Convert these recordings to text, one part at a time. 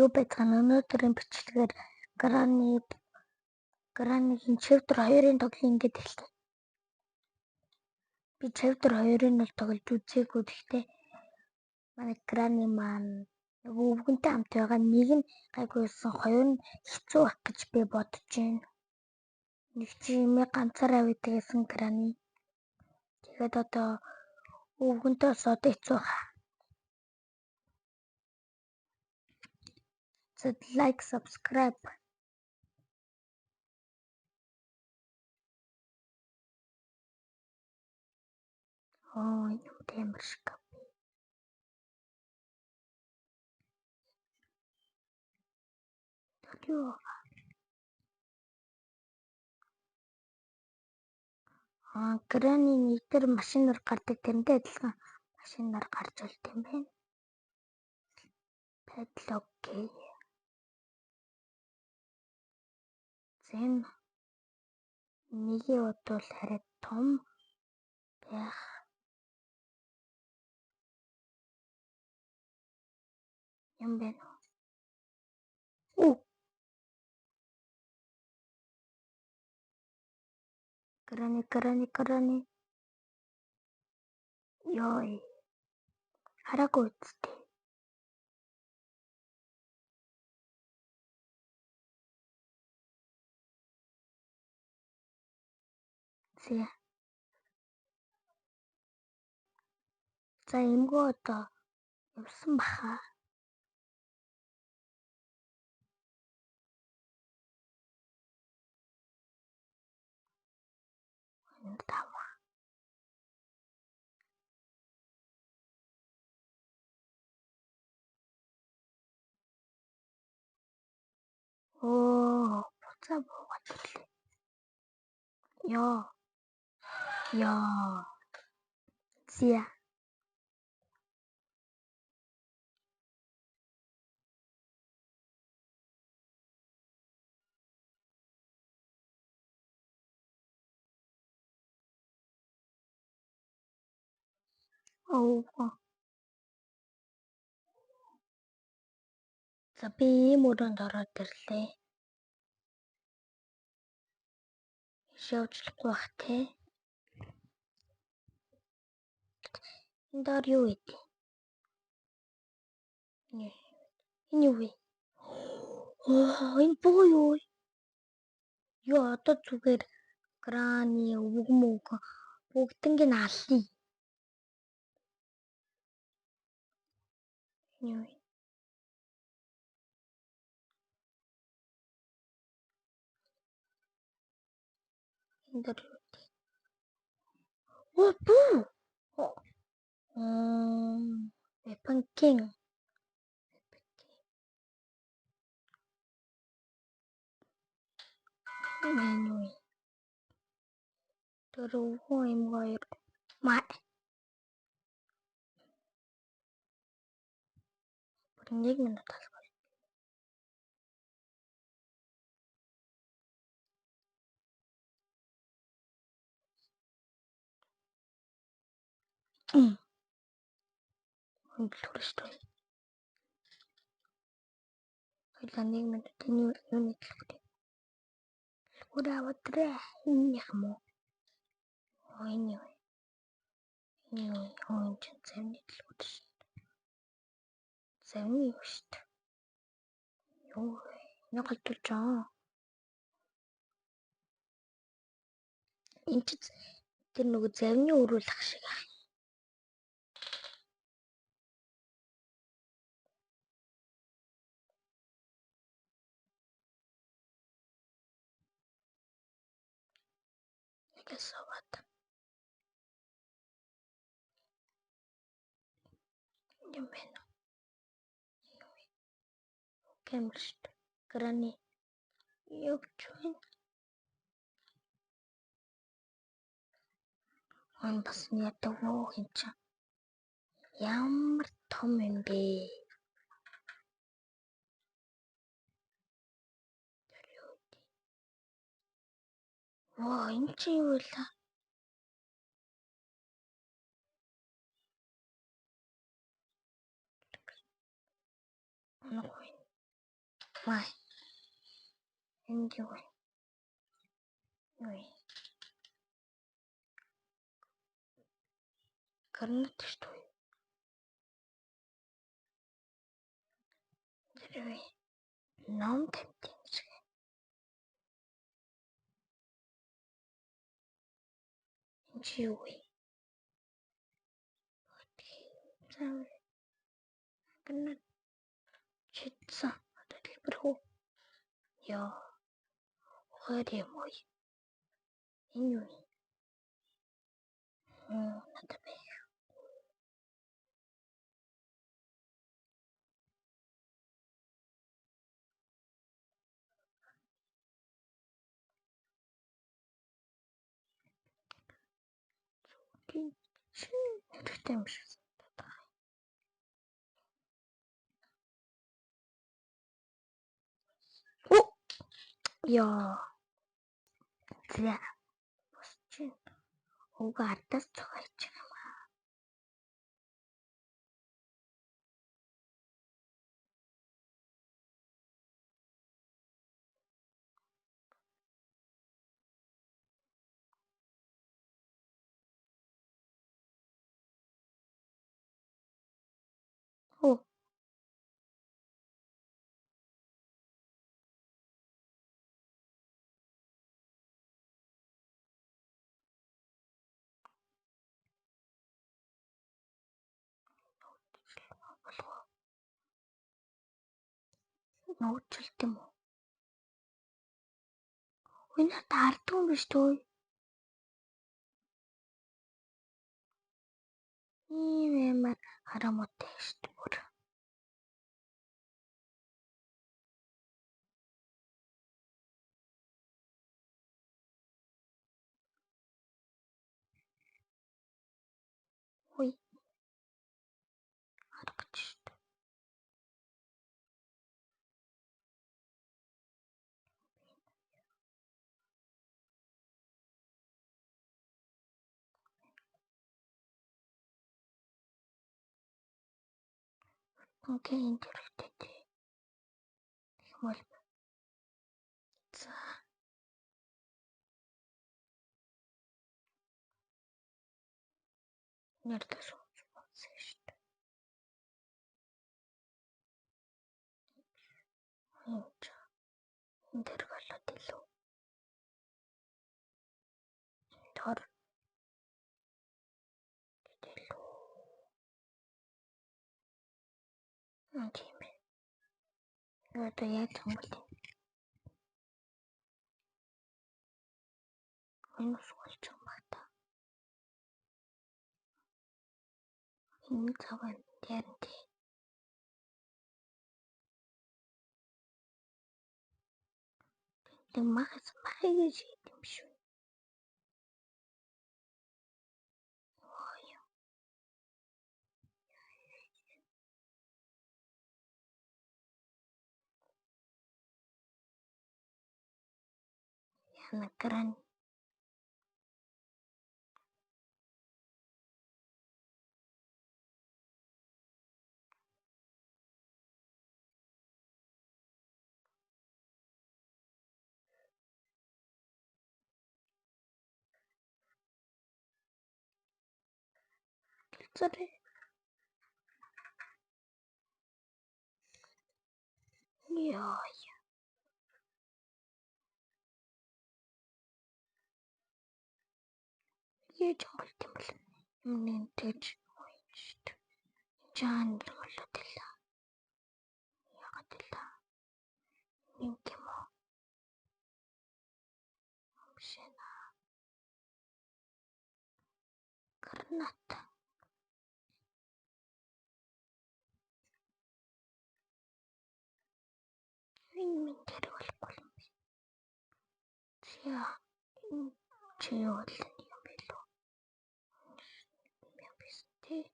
Юу байцгаана өнөөдрийн бичлэгээр Granny-гийн chapter 2-ын тоглолт ингээд эхэлсэн. Би chapter 2-ыг бол тоглож үзээгүй. Гэхдээ манай Granny маань нөгөө өвгөнтэй хамт байгаа нэг нь гайгүйсэн, хоёр нь хэцүү байх гэж би бодож байна. Нэг чи эмээ ганцаараа байдаг гэсэн Granny. Тэгээд одоо өвгөнтэй бас одоо хэцүү хаа. Like, subscribe. Юм темир шкаф. Юу? Granny нэг төр машинаар гардаг, тэрнтэй адилхан машинаар гарч үлд юм байна. Padlock. Зэн нэгийг бодвол арай том байх. Юм байна. Granny. Ёй. Хараагүй үстэй. За эмгөө одоо явсан баха. Тава. Буцаа буугаад ирлээ. Ёо. Зя. За би ийм өрөөнд ороод ирлээ. Шавжлахгүй бах те. Энд доор юу вэ? Энэ юу вэ? Энэ боо юу? Ёо одоо зүгээр Granny өвгмөг бүгднийг нь аллаа. Юу? Энд доор юу? Бүү. Weapon King. Anyway. Дөрвөн юм хоёр. Маа. Бүр 1 минут талбар. Хөндлөрөстэй. Хоёлаа 1 минут юуны төлөвтэй. Ураатрэ инх мо. Энэ чинь зэвний төлөвтэй шүү. Зэвний юу шүү дээ. Юу вэ? Нэг голдуулж аа. Энд тэр нөгөө зэвний өрүүлэх шиг аа. Сават. Юм байна. Кэмшт. Granny. Юуч вэ? Бас ятгаа хинч. Ямар том юм бэ? Энэ чи юу вэ? Why? Enjoy. Ой. Карна ты что? Деревей. Нам тэмтэмс. Enjoy. Сам карна читса. Дали бро. Я. Харе мой. Enjoy. Надо бы. Что сейчас? О! Я. Зря. Посчин. Угадас цогч. О. Научилтым уу? Энэ таардаг юм биш үү? Ийм амар харамутай шүү дээ бүр. Ой, харагч шүү дээ. Окей, энэ төрөлтэй. Тэгмэл. За. Нэрдээ суусан шүү дээ. Энэ дэр болоод илүү. Тор. Илүү. Тийм ээ. Одоо яаж юм бэ? Энэ суулж юм байна та. Энэ цагаан яард. Тэг махас махыг юм шүү. Яна кран. Sorry. Яа. Яаж болт юм бол. Өмнө тэгж шүү дээ. Жан болоод илаа. Яагаад илаа? Юм уу? Амшина. Карната. Энэ минь тэр болохгүй юм би. Чи юу л юм бэ лөө? Юм биш тий.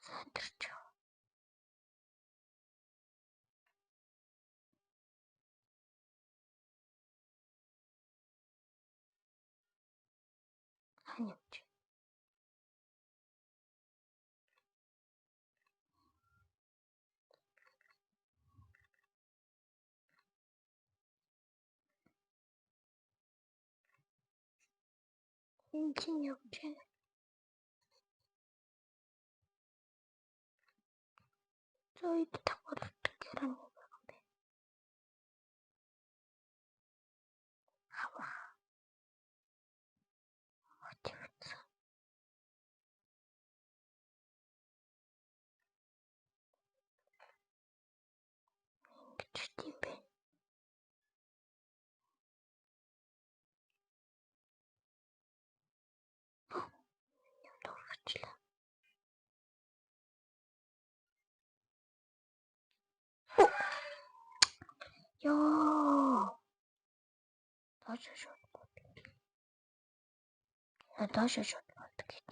Садарч. Тань явж. Энэ чинь явж байна. Зойд давхар гэрэн байгаа юм бэ. Хава. Мотивац. Гэж тийм бэ. Дургачлаа. Ёо. Доош шууд. Доош шууд гэж.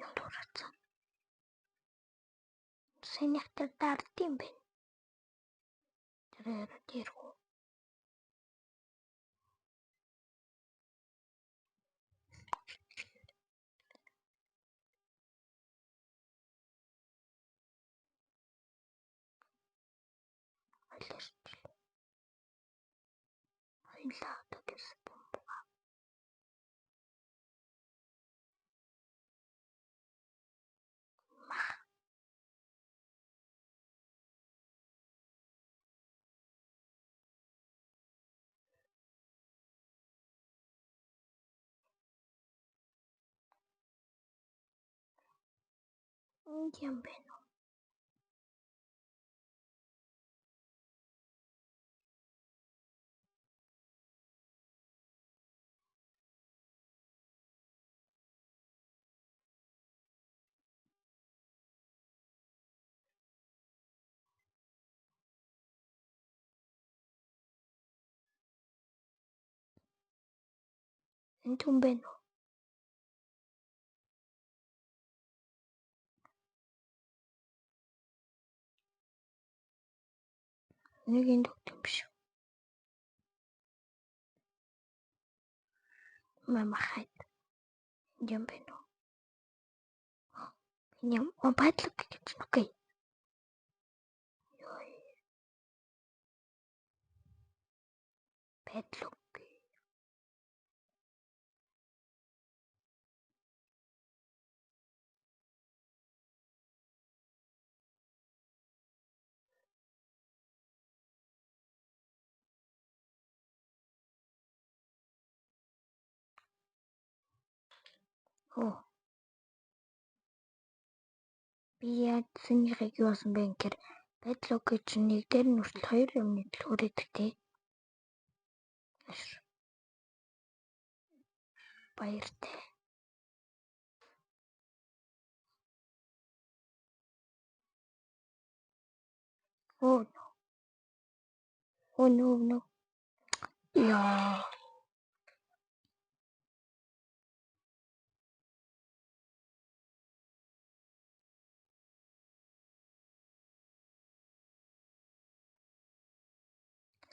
Юм дургац. Сэнийхтэр дардсан бэ. Тэр хөө. Хоёлаа одоо гэсэн бомб. Юм байна уу? Энэ түн байна уу? Нэг энэ докт юм биш үү? Мамахайд. Юм байна уу? Юм байдлаг гэж окей. Ёй. Байдлаг. Оо. Би яаж сэнийхийг юу болсон бэ гэхээр байдлаг гэж нэг дээр нь хүртэл 2 юмны төлөөр идэхтэй. Баяртай. Оо. Oh no. Яа.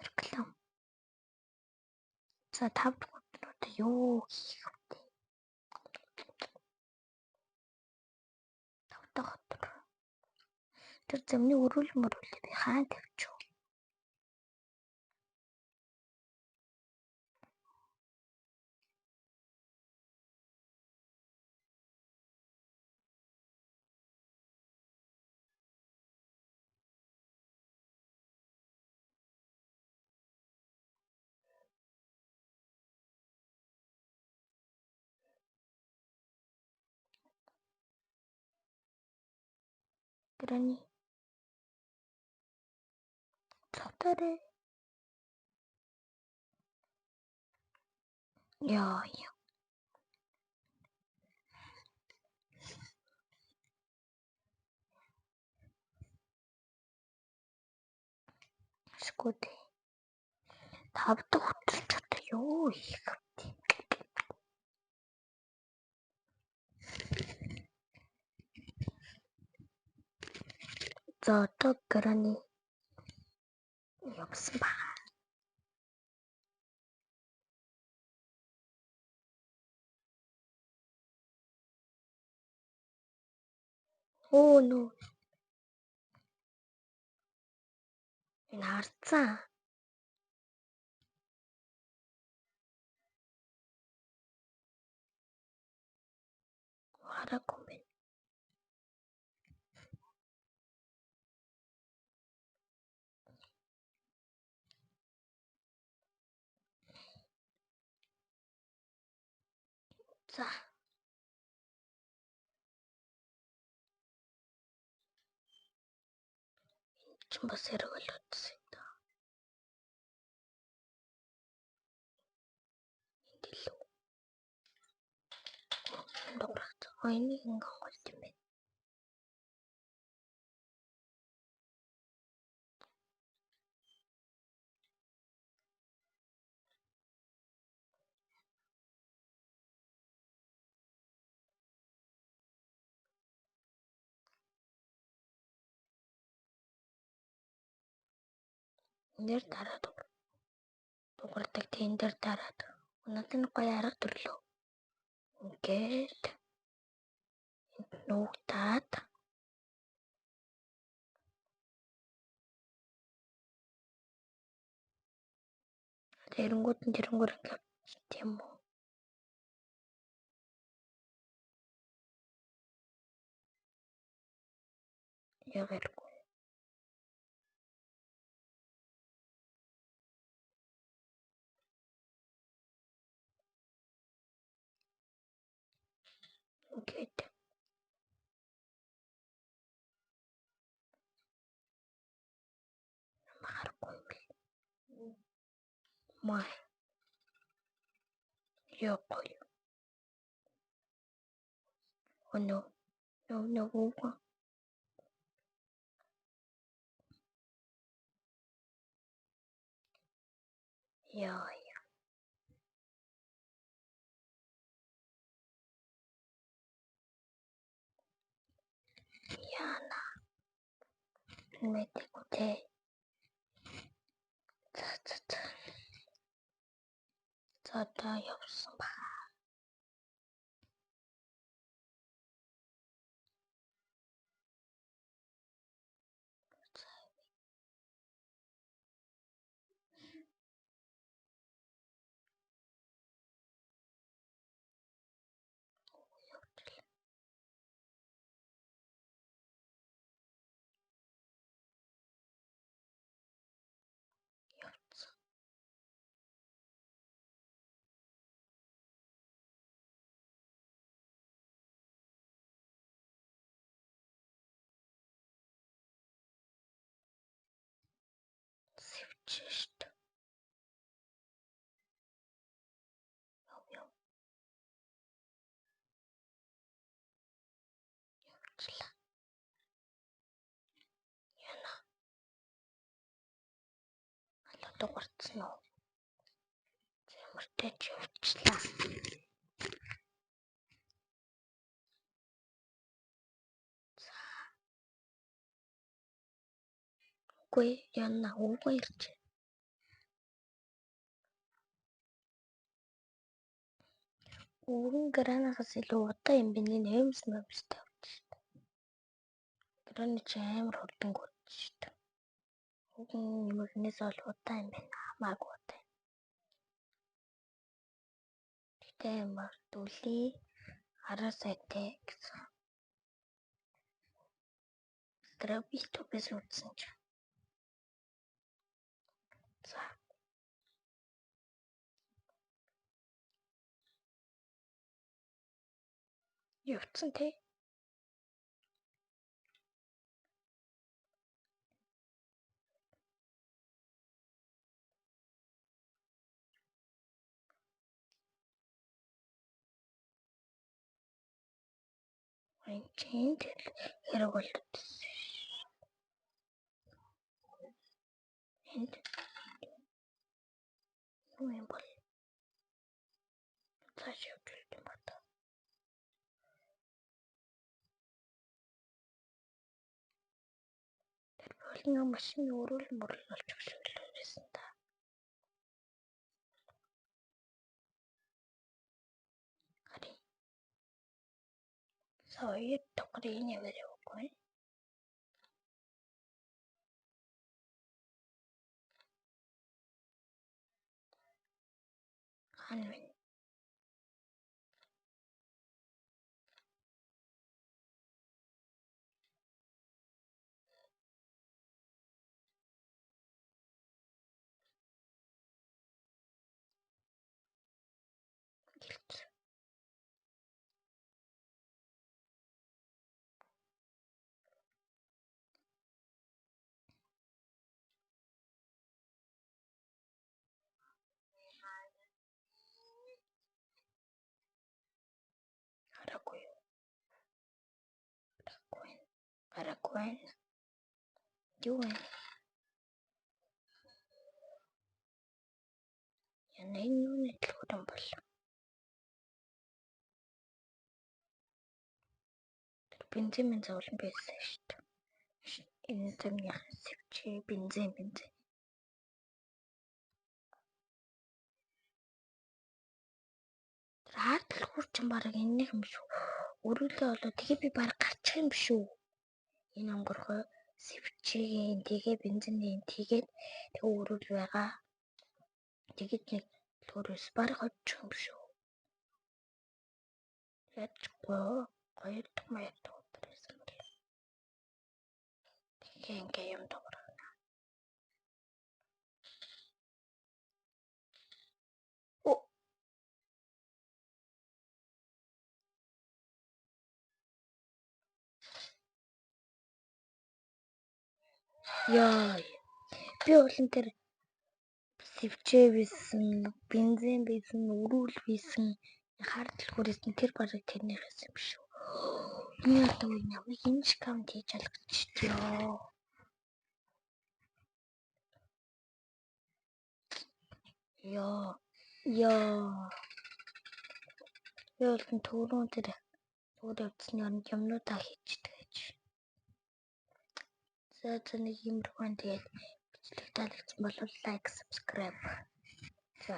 Реклам. За 5 дахь өдрөд юу хийх вэ? 5 дахь өдөр. Тэр зэмний өрүүл мөрүүлээ би хаана тавьчих вэ? Грани. Цотарэ. Яа. Скут. 5 дахь өдөр ч Юу их вэ? За одоо грани явсан байна. Оо нөө. Энэ харцсан. Хараагүй юм байна. За. Чин бас хэрэг болчихсон юм да. Ингээл. Дуурах. Энийг ингээ голт юм байна. Энд дээр дараад дуурдаг тэн дээр дараад. Надад гоё арга төрлөө. Ингээд нуугдаад тэрэнгүүд ингээд тийм үү. Яагаад ингээд харахгүй юм. Май. Яахгүй. Өнөө. Нөө. Яа. Яна. Мэдээ үтэй. За одоо явсан ба. Сэвчээшт. Яв. Явчлаа. Яна. Алуу дуурцсан уу? Зэмэртэй ч явчлаа. Үгүй яна уугаа ирж. Өвгөн гранахаас илүү удаан юм бины нэмс мөвстэй. Грани ч амар хурдан гүйж шүү дээ. Өвгөн юмнээс ол удаан юм байна. Хамаагүй удаан. Гэтэ ямар дүүли араасай тэ гэсэн. Тэр би топс утсан ч. За. Явцсан тэ. Энд хэрэг болчихсон. Энд юу юм бол Хин машины өрөөл мөрөл болж өглөөсөн та. Хари. Сая токрын явахгүй. Хан вэ? Харахгүй. Харахгүй. Юу вэ? Яна энэ юу нэтлгүүрэн бол. Бензин зовлон байсан шүү дээ. Энэ зэмний сэвчээ бензин. Хаалтал хурчин бараг энийх юм шүү. Өрөөлөө болоо тэгээ би бараг гарчих юм шүү. Энэ онгорхой сэвчээгийн тэгээ бензинийн тэгээд тэгээ өрөөл байгаа. Тэгээд нэг төлөөрөөс бараг хоцчих юм шүү. Яаж гоё маягтай байсан бэл. Тэгээ ингээ юм догор. Яа. Би улан тэр сэвчээ бисэн, бензин бисэн, өрөөл бисэн, хаалтал хүрээсэн тэр бараг тэрнийхээс юм шүү. Энэ одоо ямар энэ скам хийж алгачдё. Яа. Би улан түрүүн тэр өөр явцны юмнуудаа хийчихдэг гэж. За нэг юм руухан тэгээд бичлэг таалагдсан бол лайк, subscribe. За